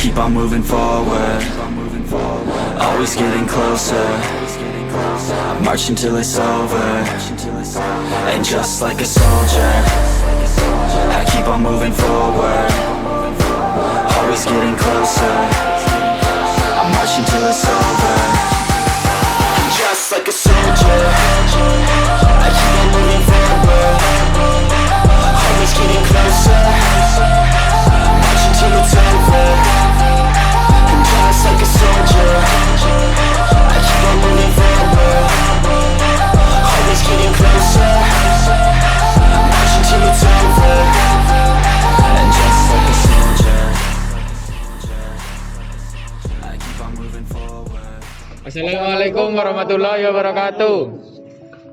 keep on moving forward, always getting closer. I march until it's over, and just like a soldier, I keep on moving forward, always getting closer. I march until it's over, and just like a soldier, I keep on moving forward, always getting closer. I march until it's over, and just like a soldier, I keep on moving forward, always getting closer. I march until it's over, and just like a soldier, I keep on moving forward. Assalamualaikum warahmatullahi wabarakatuh.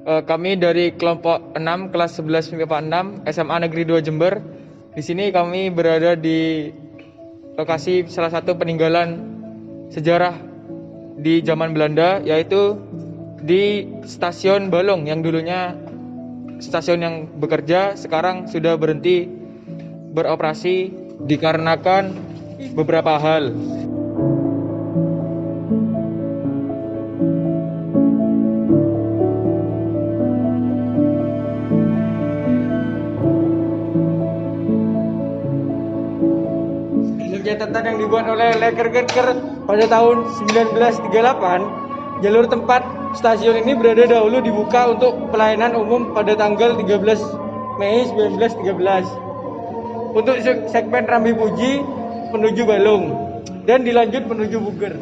Kami dari kelompok 6 kelas 11 MIPA 6 SMA Negeri 2 Jember. Di sini kami berada di lokasi salah satu peninggalan sejarah di zaman Belanda, yaitu di Stasiun Balong yang dulunya stasiun yang bekerja, sekarang sudah berhenti beroperasi dikarenakan beberapa hal. Catatan yang dibuat oleh Lekerker pada tahun 1938, jalur tempat stasiun ini berada dahulu dibuka untuk pelayanan umum pada tanggal 13 Mei 1913 untuk segmen Rambi Puji menuju Balong dan dilanjut menuju Buger.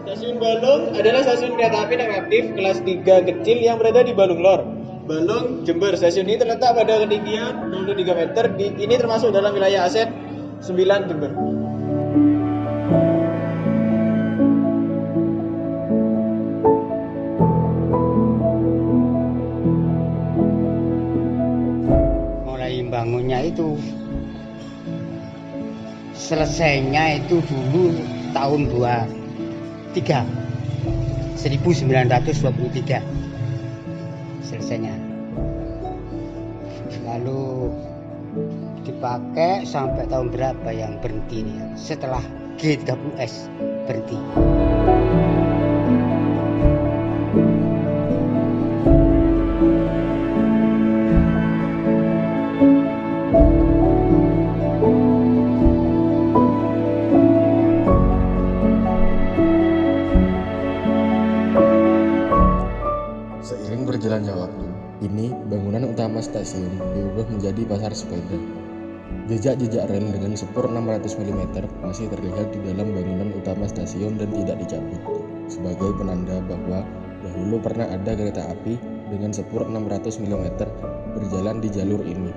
Stasiun Balong adalah stasiun kereta api non aktif kelas 3 kecil yang berada di Balong Lor, Balong, Jember. Stasiun ini terletak pada ketinggian 23 meter. Ini termasuk dalam wilayah aset 9 Jember. Mulai bangunnya itu, selesainya itu dulu tahun 1923 selesainya. Lalu dipakai sampai tahun berapa yang berhenti nih, setelah G30S berhenti. Seiring berjalannya waktu, ini bangunan utama stasiun diubah menjadi pasar sepeda. Jejak-jejak rel dengan sepur 600 mm masih terlihat di dalam bangunan utama stasiun dan tidak dicabut, sebagai penanda bahwa dahulu pernah ada kereta api dengan sepur 600 mm berjalan di jalur ini.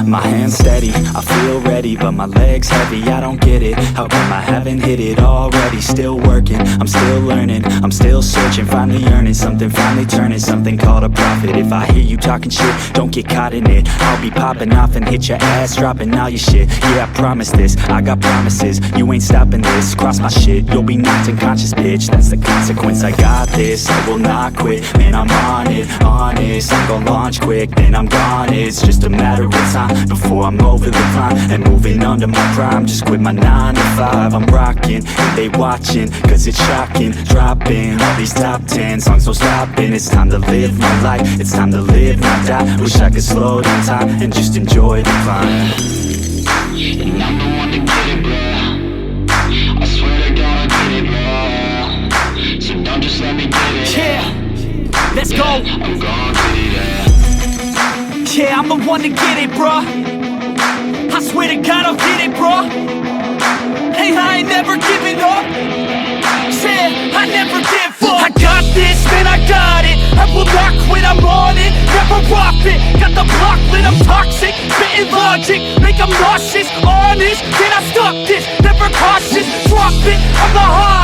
My hands steady, I feel ready, but my legs heavy, I don't get it. How come I haven't hit it already? Still working, I'm still learning, I'm still searching, finally earning something, finally turning something called a profit. If I hear you talking shit, don't get caught in it. I'll be popping off and hit your ass, dropping all your shit. Yeah, I promise this, I got promises, you ain't stopping this. Cross my shit, you'll be knocked unconscious, bitch. That's the consequence, I got this, I will not quit. Man, I'm on it, honest, I'm gon' launch quick, then I'm gone. It's just a matter of time before I'm over the climb and moving under my prime. Just quit my 9 to 5, I'm rocking, and they watching, cause it's shocking. Dropping all these top 10 songs, so stopping. It's time to live my life, it's time to live, not die. Wish I could slow down time and just enjoy the climb. And I'm the one to get it, bro. I swear to God I get it, bro. So don't just let me get it. Yeah, let's go. I'm gonna get it, yeah. Yeah, I'm the one to get it, bruh. I swear to God I'll get it, bruh. Hey, I ain't never giving up. Yeah, I never give up. I got this, man, I got it. I will not quit, I'm on it. Never off it. Got the block lit, I'm toxic. Spitting logic, make them nauseous. Honest, can I stop this? Never cautious, drop it. I'm the hard.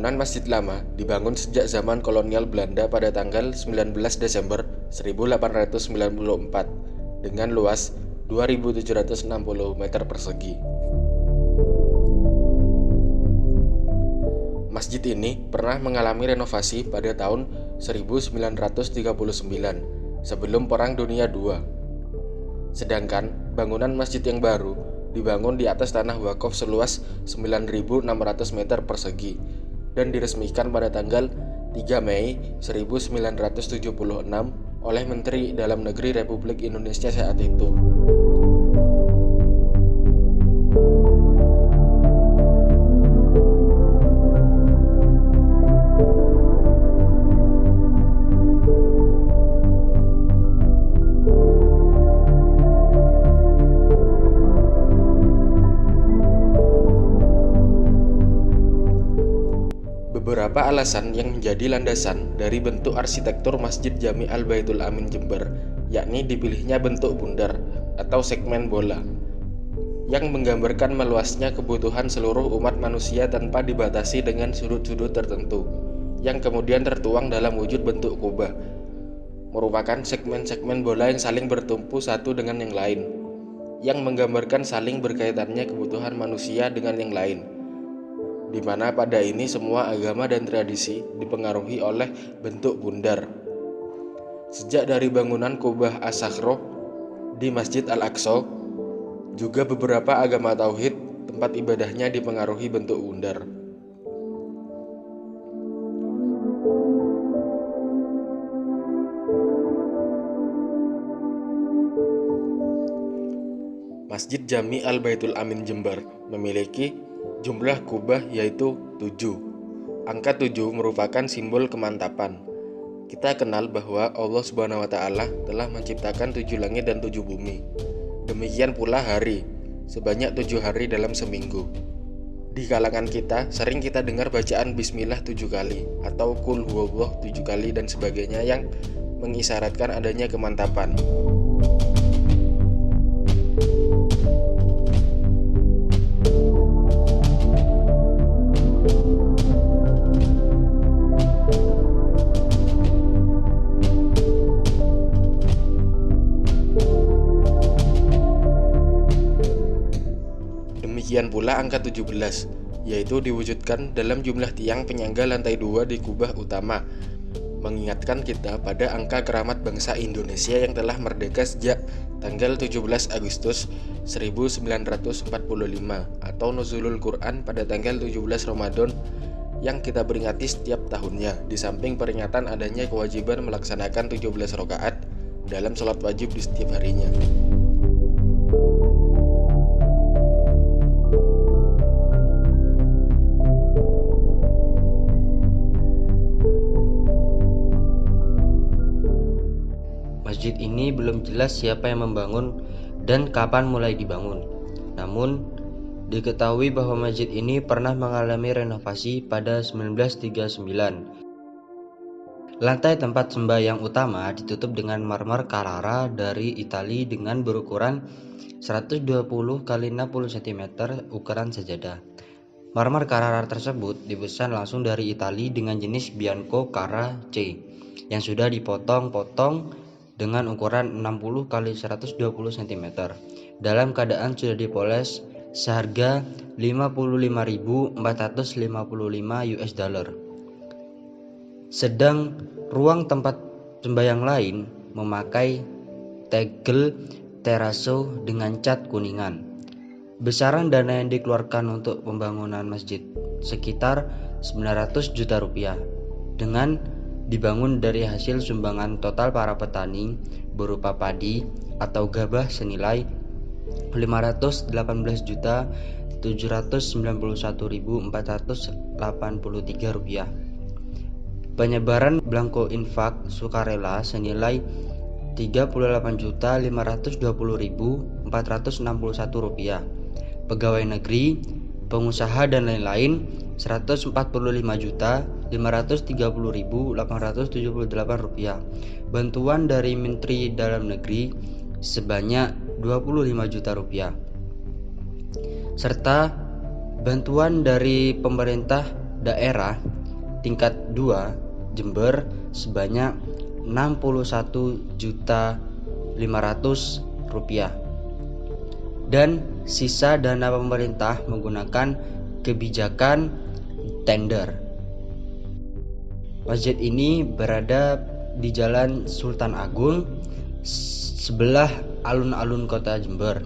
Bangunan Masjid Lama dibangun sejak zaman kolonial Belanda pada tanggal 19 Desember 1894 dengan luas 2.760 meter persegi. Masjid ini pernah mengalami renovasi pada tahun 1939 sebelum Perang Dunia II. Sedangkan bangunan masjid yang baru dibangun di atas tanah wakaf seluas 9.600 meter persegi dan diresmikan pada tanggal 3 Mei 1976 oleh Menteri Dalam Negeri Republik Indonesia saat itu. Beberapa alasan yang menjadi landasan dari bentuk arsitektur Masjid Jami Al-Baitul Amin Jember, yakni dipilihnya bentuk bundar atau segmen bola, yang menggambarkan meluasnya kebutuhan seluruh umat manusia tanpa dibatasi dengan sudut-sudut tertentu, yang kemudian tertuang dalam wujud bentuk kubah, merupakan segmen-segmen bola yang saling bertumpu satu dengan yang lain, yang menggambarkan saling berkaitannya kebutuhan manusia dengan yang lain, di mana pada ini semua agama dan tradisi dipengaruhi oleh bentuk bundar. Sejak dari bangunan Kubah As-Sakhroh di Masjid Al-Aqsa, juga beberapa agama tauhid tempat ibadahnya dipengaruhi bentuk bundar. Masjid Jami Al-Baitul Amin Jember memiliki jumlah kubah yaitu 7. Angka 7 merupakan simbol kemantapan. Kita kenal bahwa Allah Subhanahu wa Ta'ala telah menciptakan 7 langit dan 7 bumi. Demikian pula hari, sebanyak 7 hari dalam seminggu. Di kalangan kita sering kita dengar bacaan bismillah 7 kali atau kul huwallah 7 kali dan sebagainya yang mengisyaratkan adanya kemantapan. Demikian pula angka 17, yaitu diwujudkan dalam jumlah tiang penyangga lantai 2 di kubah utama, mengingatkan kita pada angka keramat bangsa Indonesia yang telah merdeka sejak tanggal 17 Agustus 1945 atau Nuzulul Quran pada tanggal 17 Ramadan yang kita peringati setiap tahunnya, di samping peringatan adanya kewajiban melaksanakan 17 rakaat dalam sholat wajib di setiap harinya. Masjid ini belum jelas siapa yang membangun dan kapan mulai dibangun. Namun, diketahui bahwa masjid ini pernah mengalami renovasi pada 1939. Lantai tempat sembahyang utama ditutup dengan marmer Carrara dari Italia dengan berukuran 120 x 60 cm ukuran sajadah. Marmer Carrara tersebut dipesan langsung dari Italia dengan jenis Bianco Carrara C yang sudah dipotong-potong dengan ukuran 60 x 120 cm dalam keadaan sudah dipoles seharga $55.455. Sedang ruang tempat sembahyang lain memakai tegel teraso dengan cat kuningan. Besaran dana yang dikeluarkan untuk pembangunan masjid sekitar 900 juta rupiah dengan dibangun dari hasil sumbangan total para petani berupa padi atau gabah senilai 518.791.483 rupiah. Penyebaran belangko infak sukarela senilai 38.520.461 rupiah. Pegawai negeri, pengusaha dan lain-lain 145.530.878 rupiah. Bantuan dari Menteri Dalam Negeri sebanyak 25 juta rupiah. Serta bantuan dari pemerintah daerah tingkat 2 Jember sebanyak Rp61.500.000 dan sisa dana pemerintah menggunakan kebijakan tender. Masjid ini berada di Jalan Sultan Agung, sebelah alun-alun kota Jember,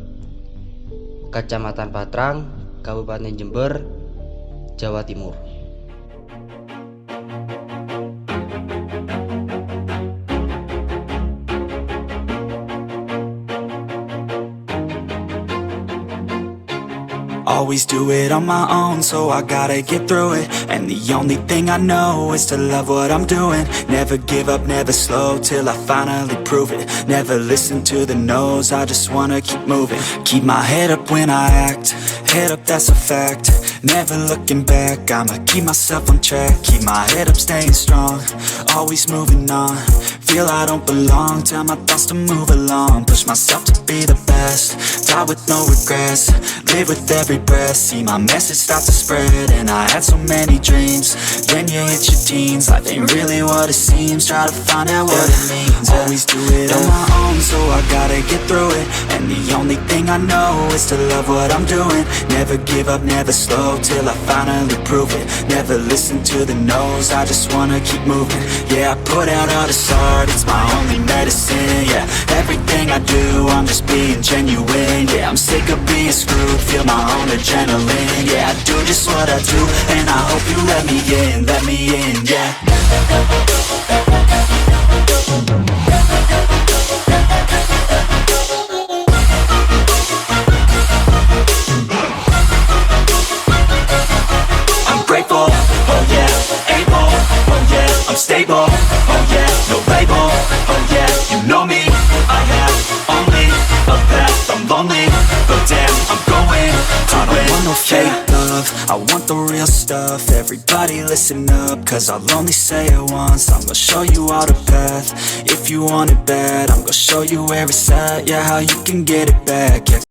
Kecamatan Patrang, Kabupaten Jember, Jawa Timur. Always do it on my own, so I gotta get through it. And the only thing I know is to love what I'm doing. Never give up, never slow, till I finally prove it. Never listen to the no's, I just wanna keep moving. Keep my head up when I act, head up, that's a fact. Never looking back, I'ma keep myself on track. Keep my head up, staying strong, always moving on. Feel I don't belong, tell my thoughts to move along. Push myself to be the best, die with no regrets. Live with every breath, see my message start to spread. And I had so many dreams, then you hit your teens. Life ain't really what it seems, try to find out what it means. Always do it on my own, so I gotta get through it. And the only thing I know is to love what I'm doing. Never give up, never slow, till I finally prove it. Never listen to the no's, I just wanna keep moving. Yeah, I put out all this art, it's my only medicine. Yeah, everything I do, I'm just being genuine. Yeah, I'm sick of being screwed, feel my own adrenaline. Yeah, I do just what I do, and I hope you let me in, yeah. I'm grateful, oh yeah, able, oh yeah, I'm stable, oh yeah, no label, oh yeah, you know me, I have only a path, I'm lonely, but damn, I'm going to I don't want no fake love, I want the real stuff. Everybody listen up, cause I'll only say it once. I'm gonna show you all the path, if you want it bad, I'm gonna show you where it's at, yeah, how you can get it back, yeah.